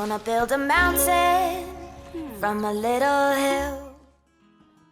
Gonna build a mountain from a little hill.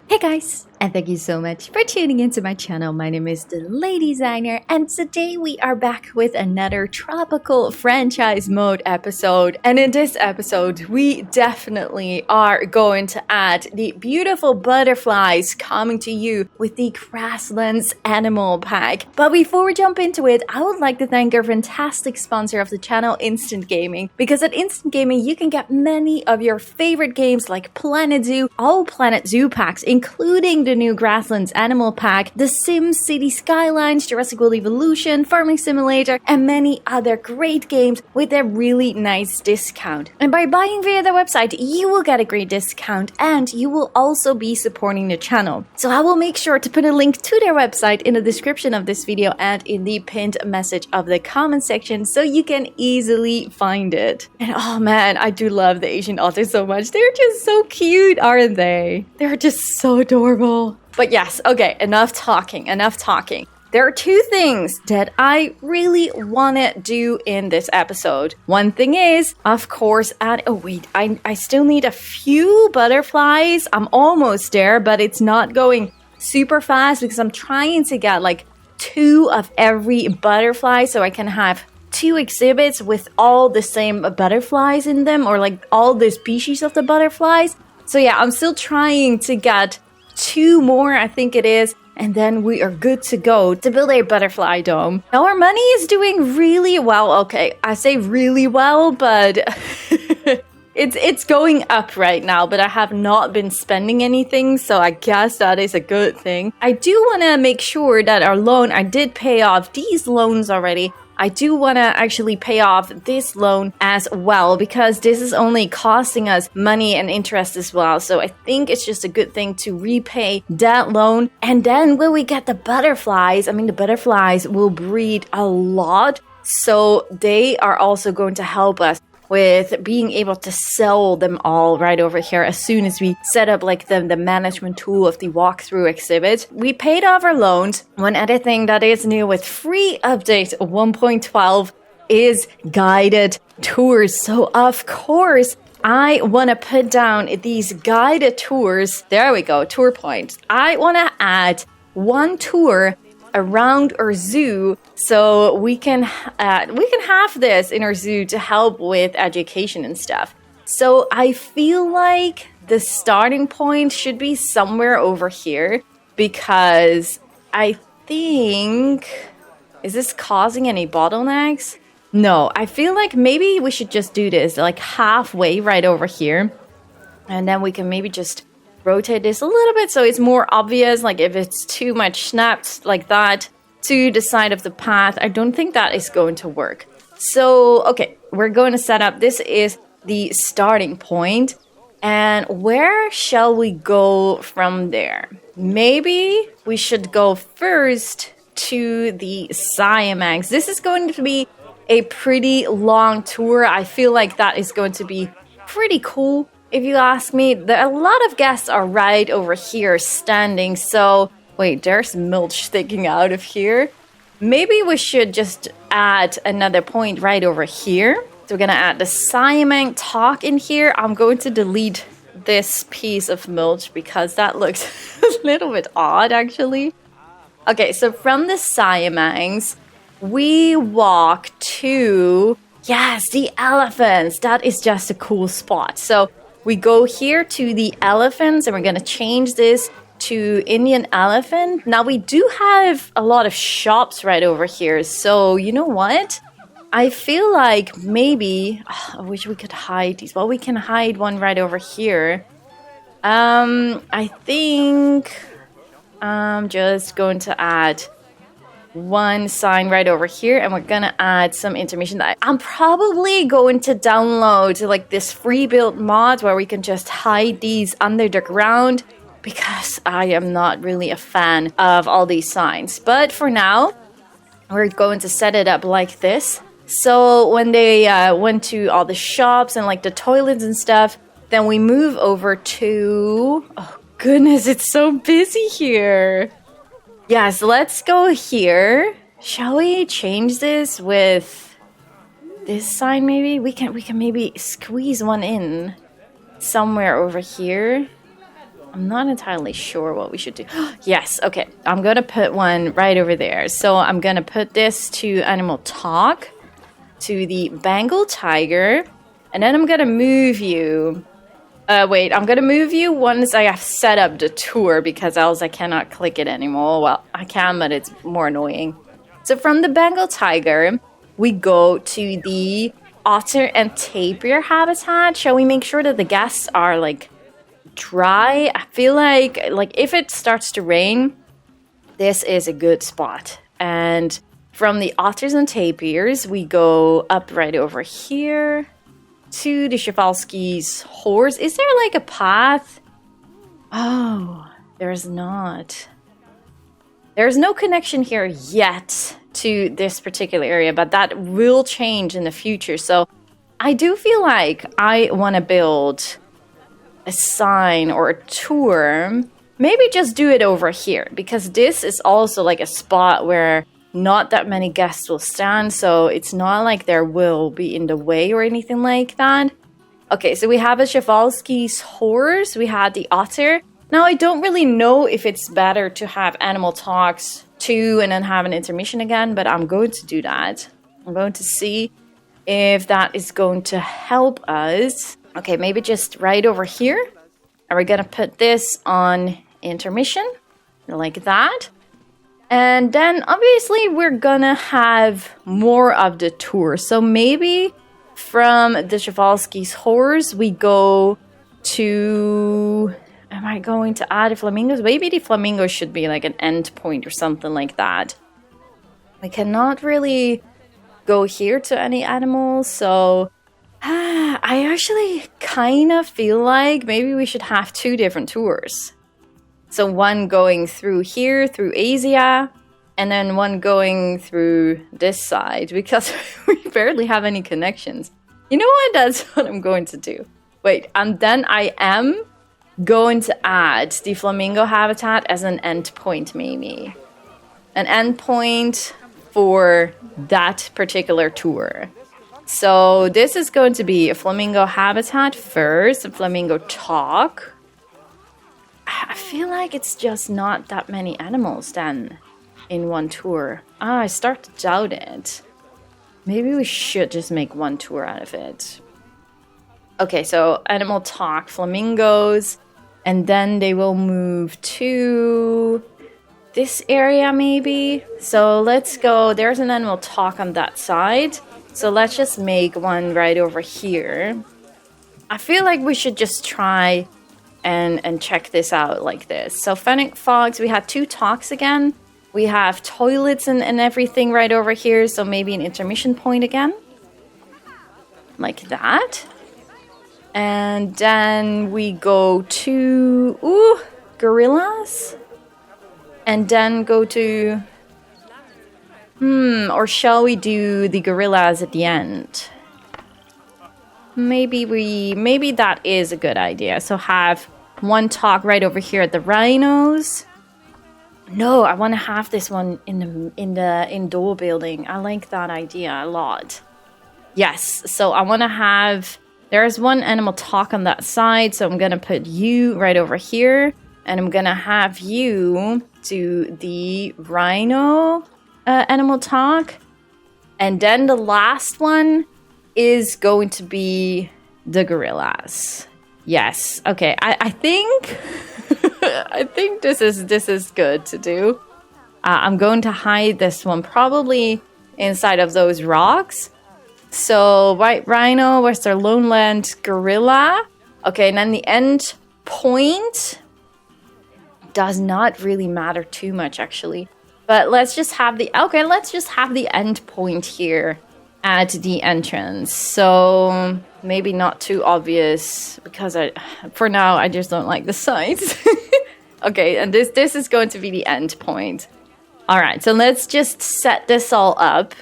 Hey guys, and thank you so much for tuning into my channel. My name is DeLady Designer, and today we are back with another tropical franchise mode episode. And in this episode, we definitely are going to add the beautiful butterflies coming to you with the Grasslands Animal Pack. But before we jump into it, I would like to thank our fantastic sponsor of the channel, Instant Gaming. Because at Instant Gaming, you can get many of your favorite games like Planet Zoo, all Planet Zoo packs, including the new Grasslands Animal Pack, The Sims City Skylines, Jurassic World Evolution, Farming Simulator, and many other great games with a really nice discount. And by buying via their website, you will get a great discount and you will also be supporting the channel. So I will make sure to put a link to their website in the description of this video and in the pinned message of the comment section so you can easily find it. And oh man, I do love the Asian otters so much. They're just so cute, aren't they? They're just so adorable. But yes, okay, enough talking. There are two things that I really want to do in this episode. One thing is, of course, I still need a few butterflies. I'm almost there, but it's not going super fast because I'm trying to get like 2 of every butterfly so I can have 2 exhibits with all the same butterflies in them, or like all the species of the butterflies. So yeah, I'm still trying to get 2 more, I think it is, and then we are good to go to build a butterfly dome. Now our money is doing really well. Okay, I say really well, but it's going up right now, but I have not been spending anything, so I guess that is a good thing. I do want to make sure that our loan, I did pay off these loans already. I do want to actually pay off this loan as well because this is only costing us money and interest as well. So I think it's just a good thing to repay that loan. And then when we get the butterflies, the butterflies will breed a lot. So they are also going to help us with being able to sell them all right over here as soon as we set up like the management tool of the walkthrough exhibit. We paid off our loans. One other thing that is new with free update 1.12 is guided tours. So of course, I want to put down these guided tours. There we go, tour points. I want to add 1 tour around our zoo so we can have this in our zoo to help with education and stuff. So I feel like the starting point should be somewhere over here because I think, is this causing any bottlenecks? No, I feel like maybe we should just do this like halfway right over here, and then we can maybe just rotate this a little bit so it's more obvious, like if it's too much snapped like that to the side of the path. I don't think that is going to work. So, okay, we're going to set up, this is the starting point. And where shall we go from there? Maybe we should go first to the Siamax. This is going to be a pretty long tour. I feel like that is going to be pretty cool. If you ask me, a lot of guests are right over here standing. So, wait, there's mulch sticking out of here. Maybe we should just add another point right over here. So we're going to add the Siamang talk in here. I'm going to delete this piece of mulch because that looks a little bit odd, actually. Okay, so from the Siamangs, we walk to, yes, the elephants. That is just a cool spot. So we go here to the elephants and we're going to change this to Indian elephant. Now we do have a lot of shops right over here. So you know what? I feel like maybe, I wish we could hide these. Well, we can hide one right over here. I think I'm just going to add 1 sign right over here, and we're gonna add some intermission. I'm probably going to download like this free build mod where we can just hide these under the ground because I am not really a fan of all these signs. But for now, we're going to set it up like this. So when they went to all the shops and like the toilets and stuff, then we move over to, oh goodness, it's so busy here. Yes, let's go here. Shall we change this with this side maybe? We can maybe squeeze one in somewhere over here. I'm not entirely sure what we should do. Yes, okay. I'm going to put one right over there. So I'm going to put this to Animal Talk, to the Bengal Tiger, and then I'm going to move you. Wait, I'm going to move you once I have set up the tour because else I cannot click it anymore. Well, I can, but it's more annoying. So from the Bengal Tiger, we go to the otter and tapir habitat. Shall we make sure that the guests are like dry? I feel like if it starts to rain, this is a good spot. And from the otters and tapirs, we go up right over here to the Przewalski's horse. Is there like a path? Oh, there's not. There's no connection here yet to this particular area, but that will change in the future. So I do feel like I want to build a sign or a tour. Maybe just do it over here, because this is also like a spot where not that many guests will stand, so it's not like there will be in the way or anything like that. Okay, so we have a Przewalski's horse, we had the otter. Now I don't really know if it's better to have animal talks too and then have an intermission again, but I'm going to do that. I'm going to see if that is going to help us. Okay, maybe just right over here. And we're gonna put this on intermission, like that. And then obviously we're gonna have more of the tour. So maybe from the Przewalski's horse, we go to... Am I going to add the flamingos? Maybe the flamingos should be like an end point or something like that. We cannot really go here to any animals, so... I actually kind of feel like maybe we should have two different tours. So one going through here, through Asia, and then one going through this side, because we barely have any connections. You know what? That's what I'm going to do. Wait, and then I am going to add the flamingo habitat as an endpoint, maybe. An endpoint for that particular tour. So this is going to be a flamingo habitat first, a flamingo talk. I feel like it's just not that many animals then in one tour. I start to doubt it. Maybe we should just make one tour out of it. Okay, so animal talk, flamingos, and then they will move to this area maybe. So let's go, there's an animal talk on that side. So let's just make one right over here. I feel like we should just try and check this out like this. So fennec fogs, we had two talks again. We have toilets and everything right over here. So maybe an intermission point again. Like that. And then we go to, gorillas. And then go to... or shall we do the gorillas at the end? Maybe that is a good idea. So have one talk right over here at the rhinos. No, I want to have this one in the indoor building. I like that idea a lot. Yes, so I want to have... There's one animal talk on that side, so I'm going to put you right over here. And I'm going to have you do the rhino animal talk. And then the last one is going to be the gorillas. Yes, okay, I think... I think this is good to do. I'm going to hide this one probably inside of those rocks. So white rhino, western lowland gorilla. Okay, and then the end point does not really matter too much actually. But let's just have the end point here at the entrance. So maybe not too obvious because for now I just don't like the sides. Okay, and this is going to be the end point. All right, so let's just set this all up.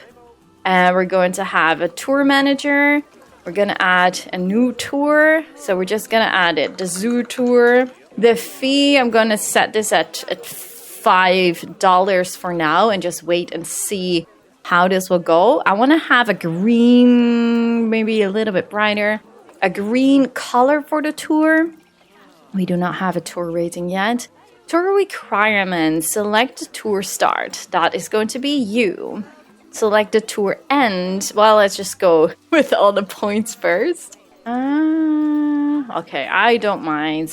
And we're going to have a tour manager. We're going to add a new tour. So we're just going to add it. The zoo tour. The fee, I'm going to set this at $5 for now and just wait and see how this will go. I want to have a green, maybe a little bit brighter, a green color for the tour. We do not have a tour rating yet. Tour requirements, select the tour start. That is going to be you. Select the tour end. Well, let's just go with all the points first. Okay, I don't mind.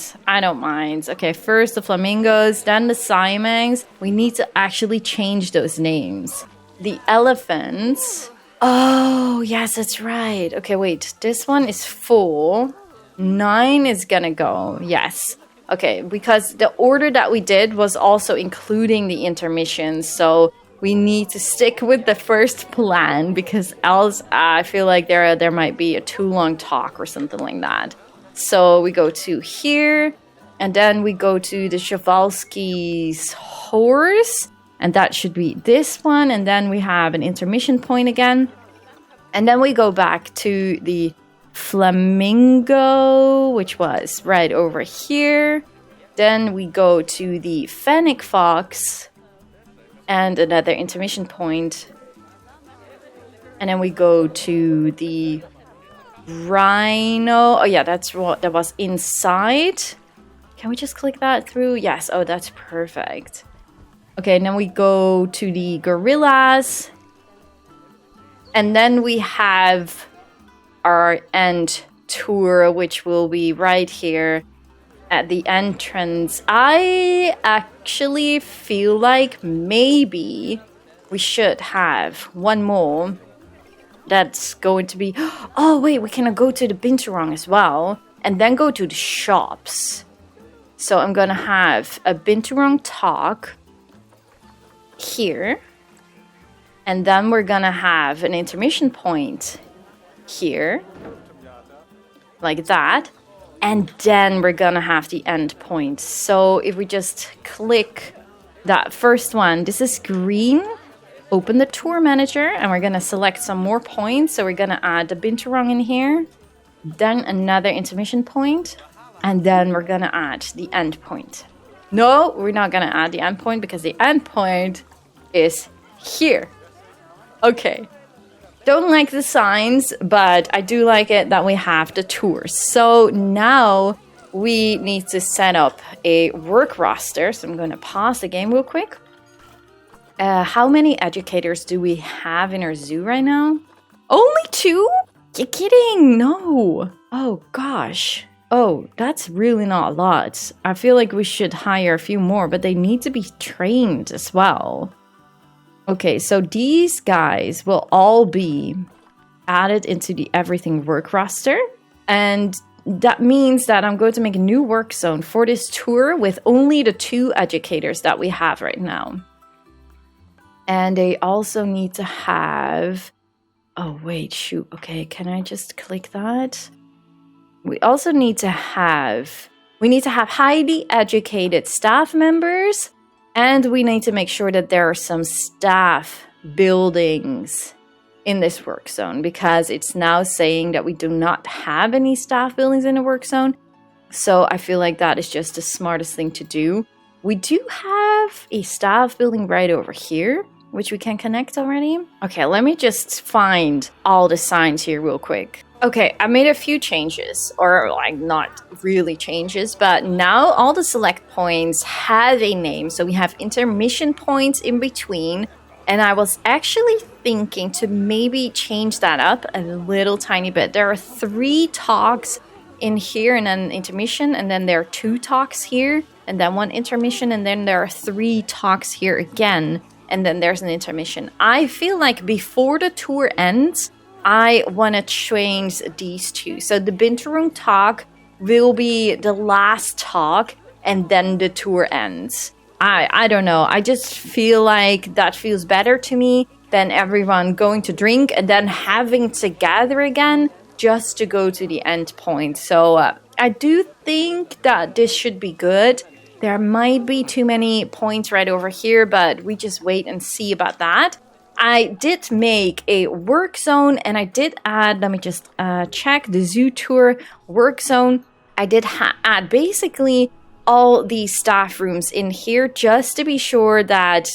Okay, first the flamingos, then the siamangs. We need to actually change those names. The elephants. Oh, yes, that's right. Okay, wait. This one is full. 9 is gonna go. Yes. Okay, because the order that we did was also including the intermissions. So we need to stick with the first plan because else I feel like there might be a too long talk or something like that. So we go to here and then we go to the Przewalski's horse. And that should be this one. And then we have an intermission point again. And then we go back to the flamingo, which was right over here. Then we go to the fennec fox and another intermission point. And then we go to the rhino. Oh yeah, that's what that was inside. Can we just click that through? Yes. Oh, that's perfect. Okay, and then we go to the gorillas. And then we have our end tour, which will be right here at the entrance. I actually feel like maybe we should have one more that's going to be... Oh, wait, we can go to the Binturong as well. And then go to the shops. So I'm going to have a Binturong talk here. And then we're gonna have an intermission point here. Like that. And then we're gonna have the end point. So if we just click that first one, this is green. Open the tour manager and we're gonna select some more points. So we're gonna add the Binturong in here. Then another intermission point. And then we're gonna add the end point. No, we're not gonna add the end point because the end point is here. Okay. Don't like the signs, but I do like it that we have the tours. So now we need to set up a work roster. So I'm going to pause the game real quick. How many educators do we have in our zoo right now? Only 2? You're kidding. No. Oh, gosh. Oh, that's really not a lot. I feel like we should hire a few more, but they need to be trained as well. Okay, so these guys will all be added into the everything work roster. And that means that I'm going to make a new work zone for this tour with only the 2 educators that we have right now. And they also need to have... Oh, wait, shoot. Okay, can I just click that? We also need to have... We need to have highly educated staff members. And we need to make sure that there are some staff buildings in this work zone because it's now saying that we do not have any staff buildings in the work zone. So I feel like that is just the smartest thing to do. We do have a staff building right over here, which we can connect already. Okay, let me just find all the signs here real quick. Okay, I made a few changes, or like not really changes, but now all the select points have a name. So we have intermission points in between. And I was actually thinking to maybe change that up a little tiny bit. There are 3 talks in here and then intermission. And then there are 2 talks here and then 1 intermission. And then there are 3 talks here again. And then there's an intermission. I feel like before the tour ends, I want to change these 2. So the Binturong talk will be the last talk and then the tour ends. I don't know. I just feel like that feels better to me than everyone going to drink and then having to gather again just to go to the end point. So I do think that this should be good. There might be too many points right over here, but we just wait and see about that. I did make a work zone and I did add, let me just check the zoo tour work zone. I did add basically all the staff rooms in here just to be sure that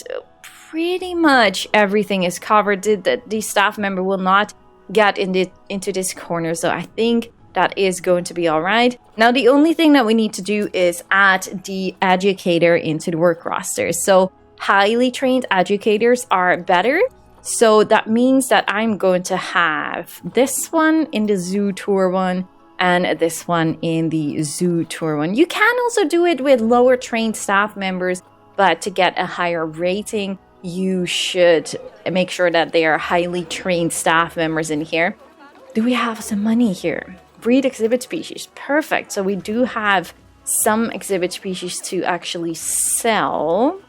pretty much everything is covered. The staff member will not get into this corner, so I think that is going to be all right. Now, the only thing that we need to do is add the educator into the work roster. So highly trained educators are better. So that means that I'm going to have this one in the zoo tour one and this one in the zoo tour one. You can also do it with lower trained staff members, but to get a higher rating, you should make sure that they are highly trained staff members in here. Do we have some money here? Breed exhibit species. Perfect. So we do have some exhibit species to actually sell.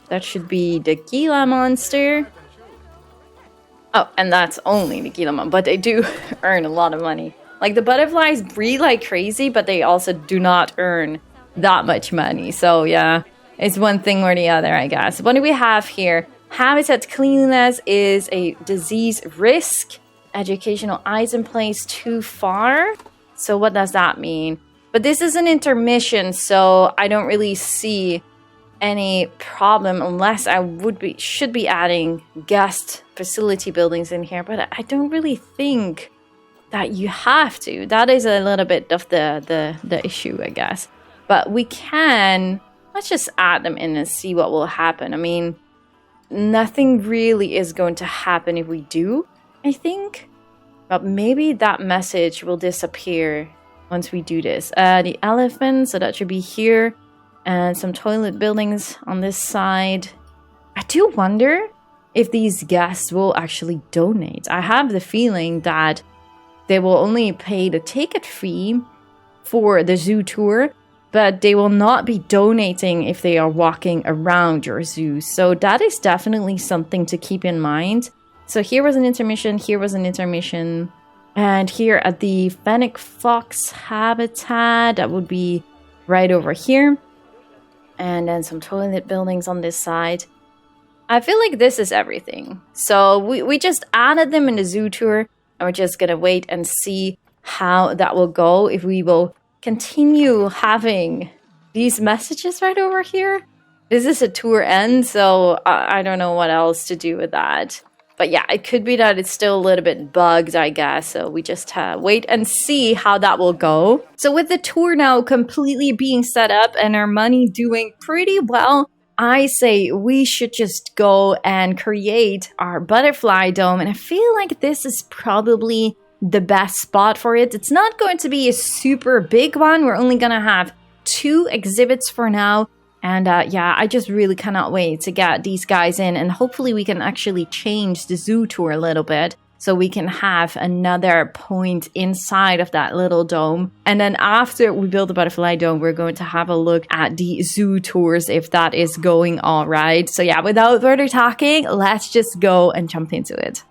That should be the Gila monster. Oh, and that's only the Gila monster, but they do earn a lot of money. Like the butterflies breed like crazy, but they also do not earn that much money. So yeah, it's one thing or the other, I guess. What do we have here? Habitat cleanliness is a disease risk. Educational eyes in place too far. So what does that mean? But this is an intermission, so I don't really see any problem unless I should be adding guest facility buildings in here. But I don't really think that you have to. That is a little bit of the issue, I guess. But we can, let's just add them in and see what will happen. I mean, nothing really is going to happen if we do, I think. But maybe that message will disappear once we do this. The elephant, so that should be here. And some toilet buildings on this side. I do wonder if these guests will actually donate. I have the feeling that they will only pay the ticket fee for the zoo tour, but they will not be donating if they are walking around your zoo. So that is definitely something to keep in mind. So here was an intermission, here was an intermission. And here at the fennec fox habitat, that would be right over here. And then some toilet buildings on this side. I feel like this is everything. So we just added them in the zoo tour. And we're just going to wait and see how that will go. If we will continue having these messages right over here. This is a tour end, so I don't know what else to do with that. But yeah, it could be that it's still a little bit bugged, I guess. So we just wait and see how that will go. So with the tour now completely being set up and our money doing pretty well, I say we should just go and create our butterfly dome. And I feel like this is probably the best spot for it. It's not going to be a super big one. We're only going to have 2 exhibits for now. And yeah, I just really cannot wait to get these guys in. And hopefully we can actually change the zoo tour a little bit. So we can have another point inside of that little dome. And then after we build the butterfly dome, we're going to have a look at the zoo tours if that is going all right. So yeah, without further talking, let's just go and jump into it.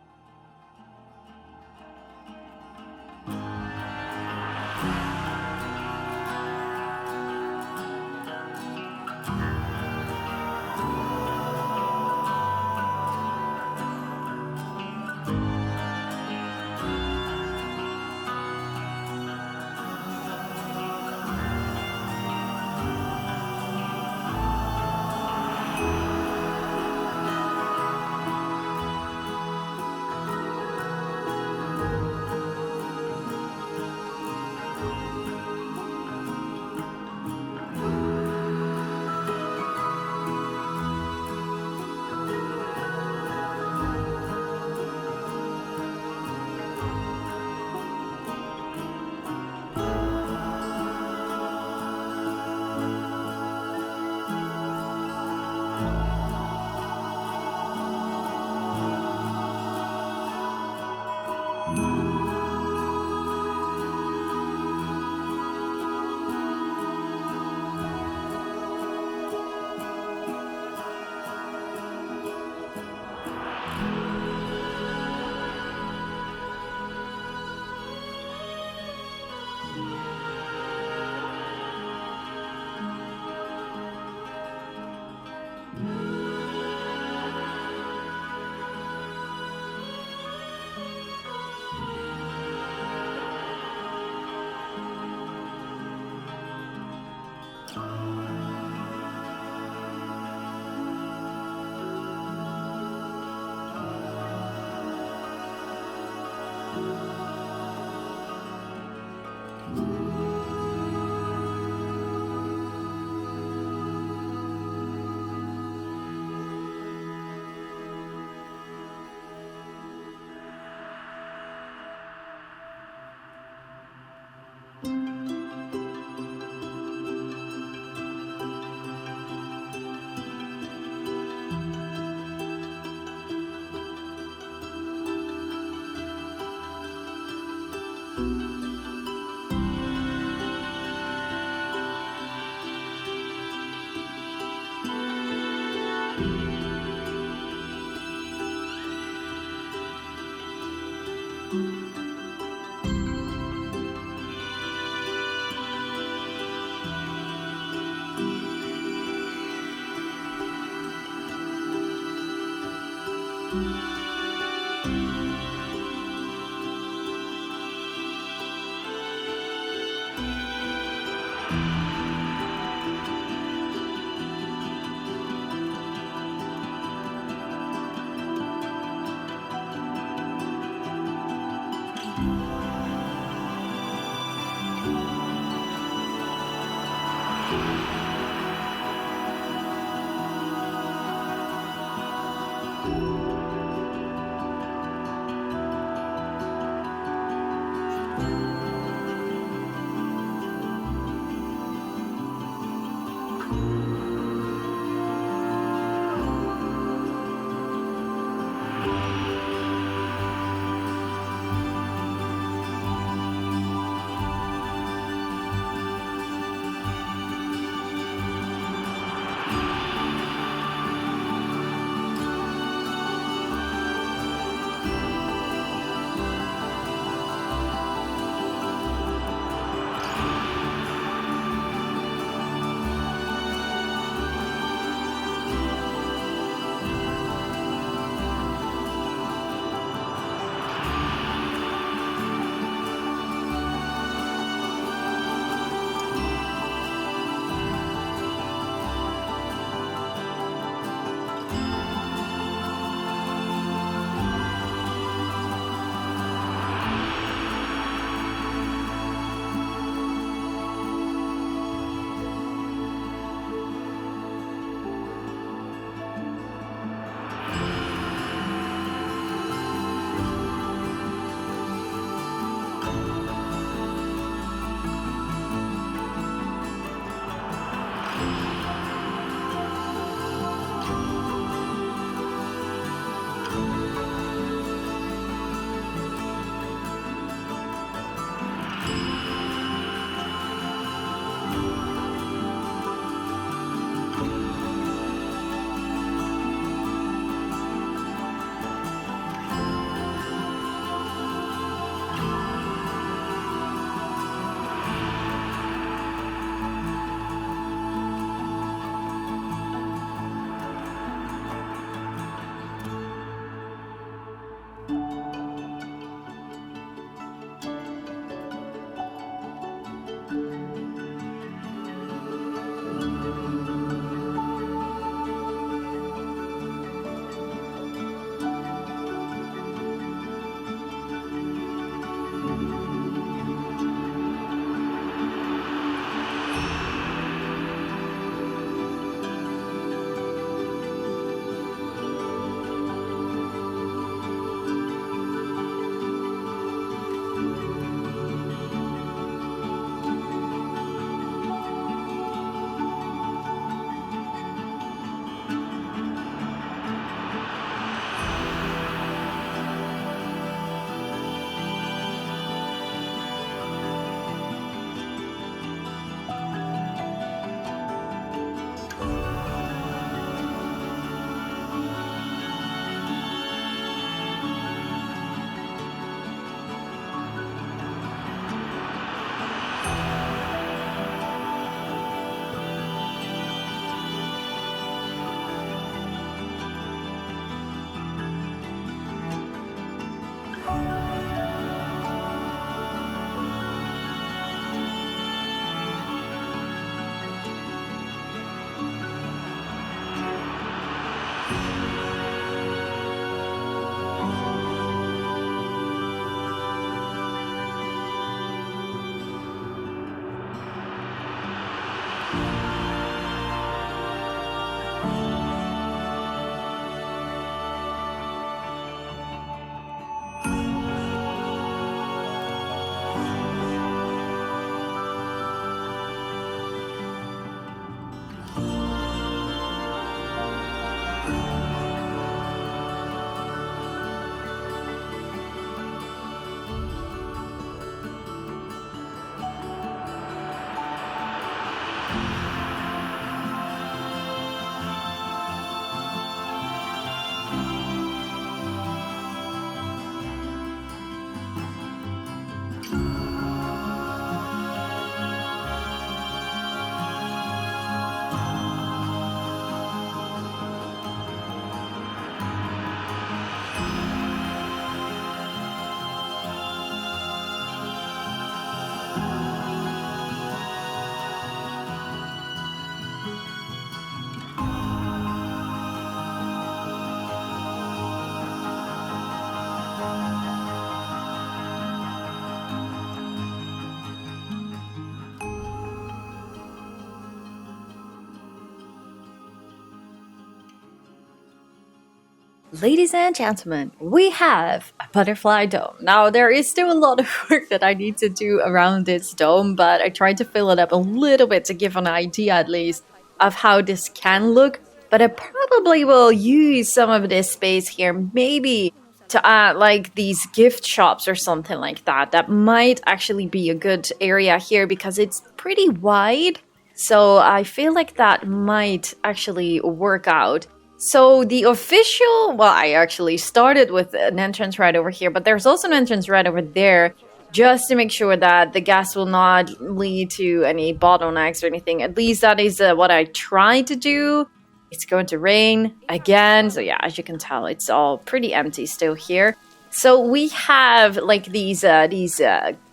Ladies and gentlemen, we have a butterfly dome. Now, there is still a lot of work that I need to do around this dome, but I tried to fill it up a little bit to give an idea at least of how this can look. But I probably will use some of this space here, maybe to add like these gift shops or something like that. That might actually be a good area here because it's pretty wide. So I feel like that might actually work out. So the official, well, I actually started with an entrance right over here, but there's also an entrance right over there just to make sure that the gas will not lead to any bottlenecks or anything. At least that is what I tried to do. It's going to rain again. So yeah, as you can tell, it's all pretty empty still here. So we have like these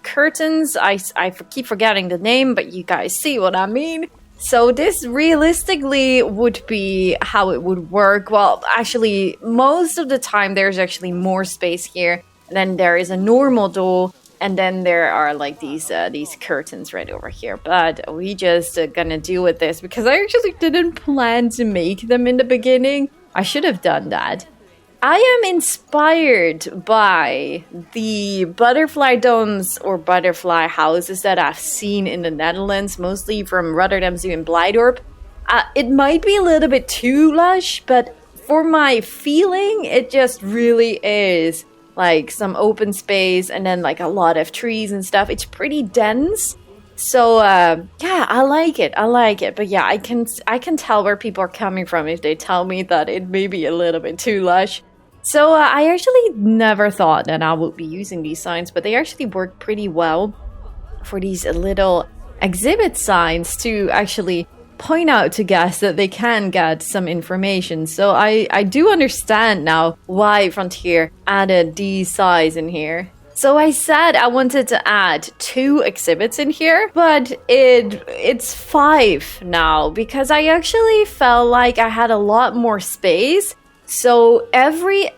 curtains. I keep forgetting the name, but you guys see what I mean. So this realistically would be how it would work. Well, actually, most of the time there's actually more space here. And then there is a normal door, and then there are like these curtains right over here. But we just gonna deal with this because I actually didn't plan to make them in the beginning. I should have done that. I am inspired by the butterfly domes or butterfly houses that I've seen in the Netherlands, mostly from Rotterdam Zoo and Blijdorp. It might be a little bit too lush, but for my feeling, it just really is like some open space and then like a lot of trees and stuff. It's pretty dense. So yeah, I like it. But yeah, I can tell where people are coming from if they tell me that it may be a little bit too lush. So I actually never thought that I would be using these signs, but they actually work pretty well for these little exhibit signs to actually point out to guests that they can get some information. So I do understand now why Frontier added these signs in here. So I said I wanted to add 2 exhibits in here, but it's 5 now because I actually felt like I had a lot more space. So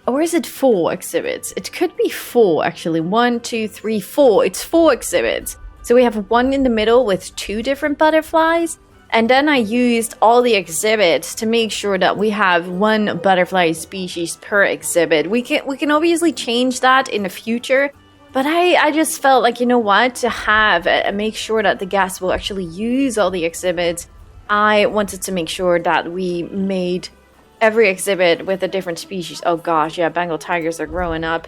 or is it 4 exhibits? It could be 4 actually. 1, 2, 3, 4. It's 4 exhibits. So we have one in the middle with 2 different butterflies. And then I used all the exhibits to make sure that we have 1 butterfly species per exhibit. We can obviously change that in the future. But I just felt like, you know what, to have make sure that the guests will actually use all the exhibits. I wanted to make sure that we made every exhibit with a different species. Oh gosh, yeah, Bengal tigers are growing up.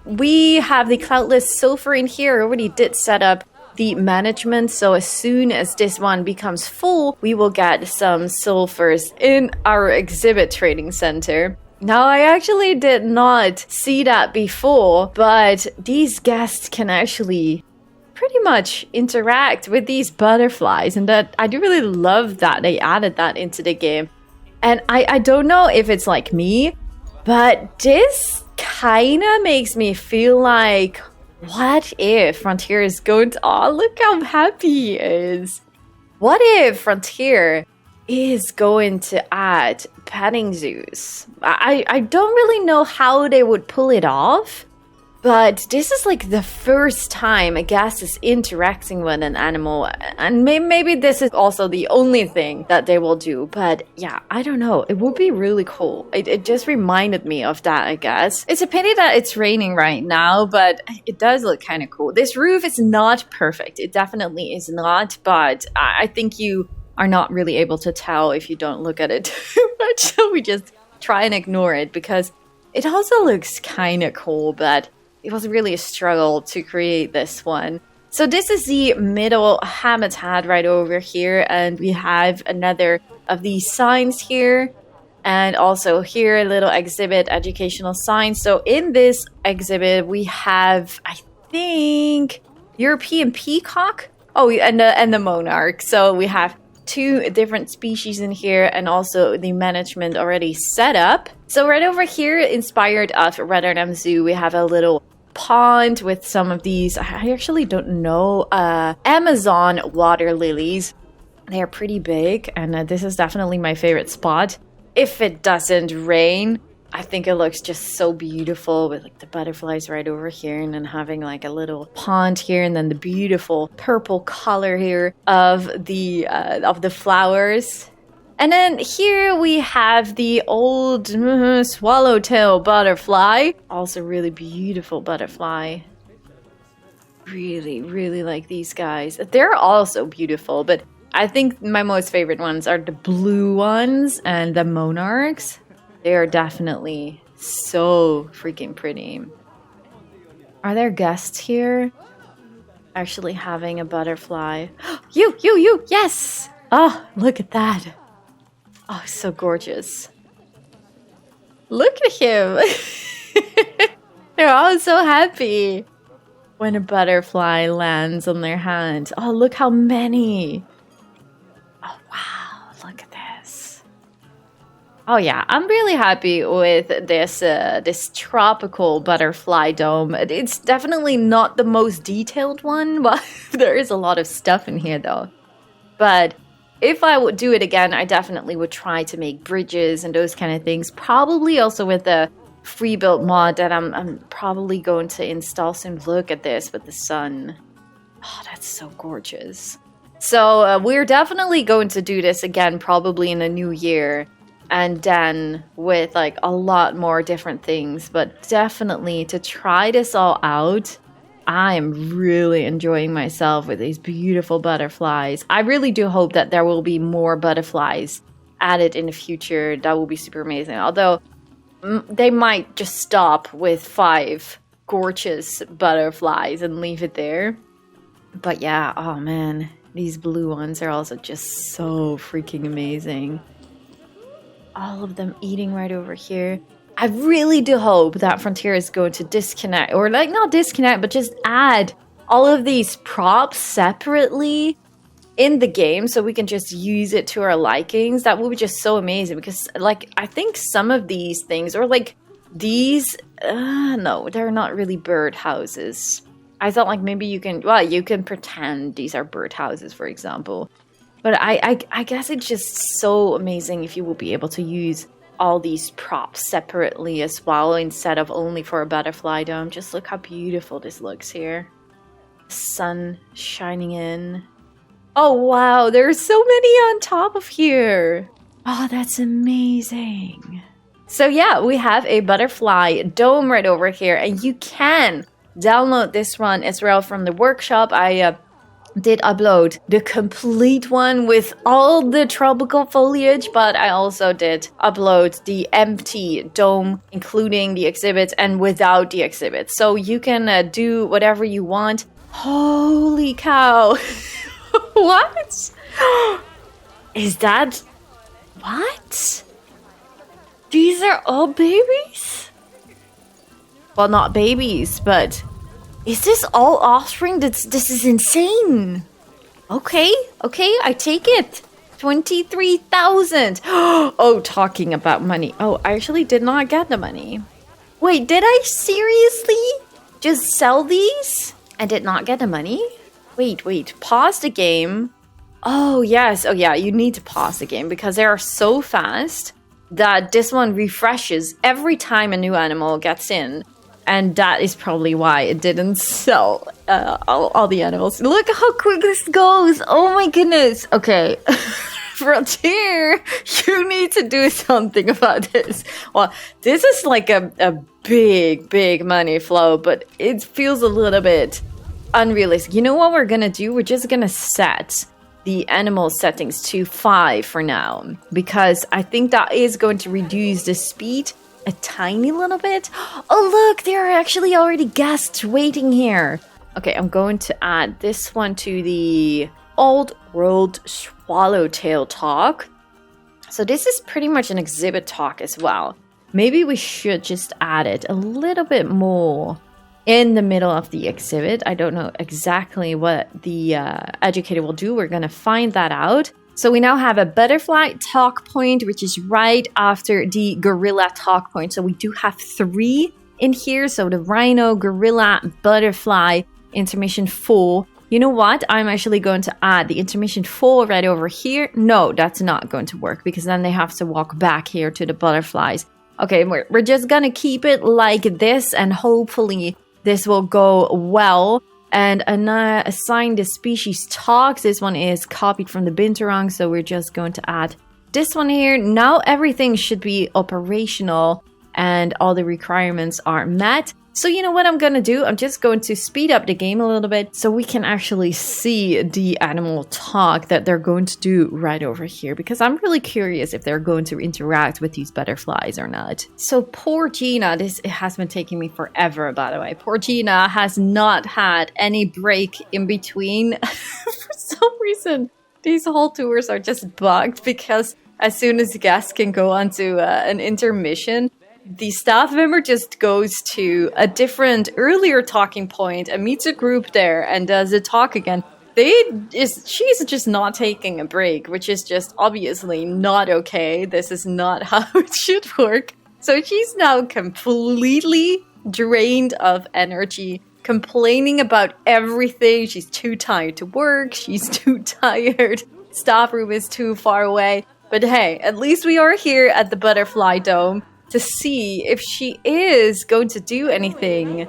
We have the cloudless sulfur in here. I already did set up the management, so as soon as this one becomes full, we will get some sulfurs in our exhibit trading center. Now, I actually did not see that before, but these guests can actually pretty much interact with these butterflies, and that I do really love that they added that into the game. And I don't know if it's like me, but this kind of makes me feel like, what if Frontier is going to... Oh, look how happy he is. What if Frontier is going to add petting zoos? I don't really know how they would pull it off. But this is like the first time a guest is interacting with an animal. And maybe this is also the only thing that they will do. But yeah, I don't know. It would be really cool. It just reminded me of that, I guess. It's a pity that it's raining right now, but it does look kind of cool. This roof is not perfect. It definitely is not. But I think you are not really able to tell if you don't look at it too much. So we just try and ignore it because it also looks kind of cool, but it was really a struggle to create this one. So this is the middle habitat right over here. And we have another of these signs here. And also here, a little exhibit, educational signs. So in this exhibit, we have, I think, European peacock. Oh, and the monarch. So we have 2 different species in here and also the management already set up. So right over here, inspired of Rotterdam Zoo, we have a little pond with some of these, I actually don't know, Amazon water lilies. They are pretty big, and this is definitely my favorite spot. If it doesn't rain, I think it looks just so beautiful with like the butterflies right over here and then having like a little pond here and then the beautiful purple color here of the flowers. And then here we have the old swallowtail butterfly. Also really beautiful butterfly. Really, really like these guys. They're also beautiful, but I think my most favorite ones are the blue ones and the monarchs. They are definitely so freaking pretty. Are there guests here? Actually having a butterfly. You, yes! Oh, look at that. Oh, so gorgeous. Look at him. They're all so happy when a butterfly lands on their hand. Oh, look how many. Oh, wow. Look at this. Oh, yeah. I'm really happy with this tropical butterfly dome. It's definitely not the most detailed one, but there is a lot of stuff in here, though. But if I would do it again, I definitely would try to make bridges and those kind of things. Probably also with the free built mod that I'm probably going to install soon. Look at this with the sun. Oh, that's so gorgeous. So we're definitely going to do this again, probably in the new year. And then with like a lot more different things. But definitely to try this all out, I am really enjoying myself with these beautiful butterflies. I really do hope that there will be more butterflies added in the future. That will be super amazing. Although they might just stop with 5 gorgeous butterflies and leave it there. But yeah, oh man, these blue ones are also just so freaking amazing. All of them eating right over here. I really do hope that Frontier is going to disconnect, or like not disconnect, but just add all of these props separately in the game so we can just use it to our likings. That would be just so amazing because like I think some of these things, or like these, no, they're not really bird houses. I thought like maybe you can pretend these are bird houses, for example. But I guess it's just so amazing if you will be able to use all these props separately as well instead of only for a butterfly dome. Just look how beautiful this looks here. Sun shining in. Oh wow, there's so many on top of here. Oh, that's amazing. So yeah, we have a butterfly dome right over here, and you can download this one as well from the workshop. I did upload the complete one with all the tropical foliage, but I also did upload the empty dome, including the exhibits and without the exhibits. So you can do whatever you want. Holy cow. What? Is that... What? These are all babies? Well, not babies, but... Is this all offspring? This is insane. Okay, I take it. 23,000. Oh, talking about money. Oh, I actually did not get the money. Wait, did I seriously just sell these? I did not get the money? Wait. Pause the game. Oh, yes. Oh, yeah, you need to pause the game because they are so fast that this one refreshes every time a new animal gets in. And that is probably why it didn't sell all the animals. Look how quick this goes. Oh my goodness. Okay. Frontier, you need to do something about this. Well, this is like a big money flow, but it feels a little bit unrealistic. You know what we're going to do? We're just going to set the animal settings to 5 for now. Because I think that is going to reduce the speed a tiny little bit. Oh look, there are actually already guests waiting here. Okay, I'm going to add this one to the Old World Swallowtail talk. So this is pretty much an exhibit talk as well. Maybe we should just add it a little bit more in the middle of the exhibit. I don't know exactly what the educator will do. We're gonna find that out. So we now have a butterfly talk point, which is right after the gorilla talk point. So we do have 3 in here. So the rhino, gorilla, butterfly, intermission 4. You know what? I'm actually going to add the intermission 4 right over here. No, that's not going to work because then they have to walk back here to the butterflies. Okay, we're just going to keep it like this and hopefully this will go well. And assign the species talks. This one is copied from the binturong, so we're just going to add this one here, now everything should be operational and all the requirements are met. So you know what I'm gonna do? I'm just going to speed up the game a little bit so we can actually see the animal talk that they're going to do right over here, because I'm really curious if they're going to interact with these butterflies or not. So poor Gina, it has been taking me forever, by the way. Poor Gina has not had any break in between. For some reason, these whole tours are just bugged because as soon as guests can go onto an intermission, the staff member just goes to a different earlier talking point and meets a group there and does a talk again. She's just not taking a break, which is just obviously not okay. This is not how it should work. So she's now completely drained of energy, complaining about everything. She's too tired to work. She's too tired. Staff room is too far away. But hey, at least we are here at the Butterfly Dome to see if she is going to do anything.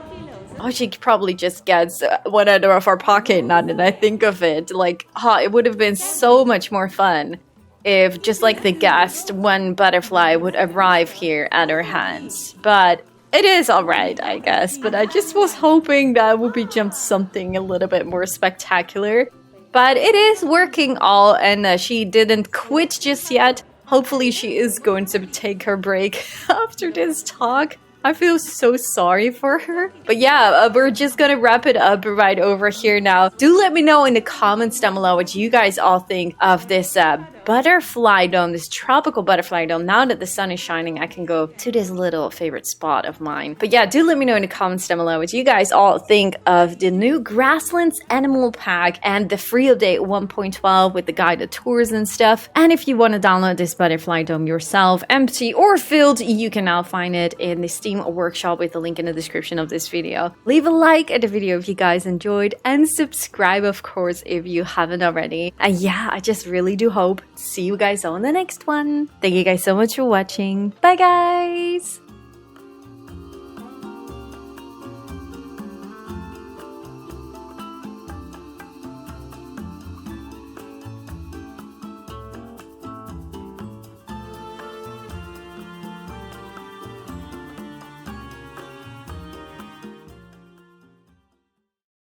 Oh, she probably just gets one out of our pocket now that I think of it. Like, it would have been so much more fun if, just like the guest, one butterfly would arrive here at her hands. But it is alright, I guess. But I just was hoping that would be just something a little bit more spectacular. But it is working all, and she didn't quit just yet. Hopefully she is going to take her break after this talk. I feel so sorry for her. But yeah, we're just gonna wrap it up right over here now. Do let me know in the comments down below what you guys all think of this butterfly dome, this tropical butterfly dome. Now that the sun is shining, I can go to this little favorite spot of mine. But yeah, do let me know in the comments down below what you guys all think of the new Grasslands Animal Pack and the free update 1.12 with the guided tours and stuff. And if you want to download this butterfly dome yourself, empty or filled, you can now find it in the Steam workshop with the link in the description of this video. Leave a like at the video if you guys enjoyed, and subscribe of course if you haven't already. And yeah, I just really do hope to see you guys all in the next one. Thank you guys so much for watching. Bye guys!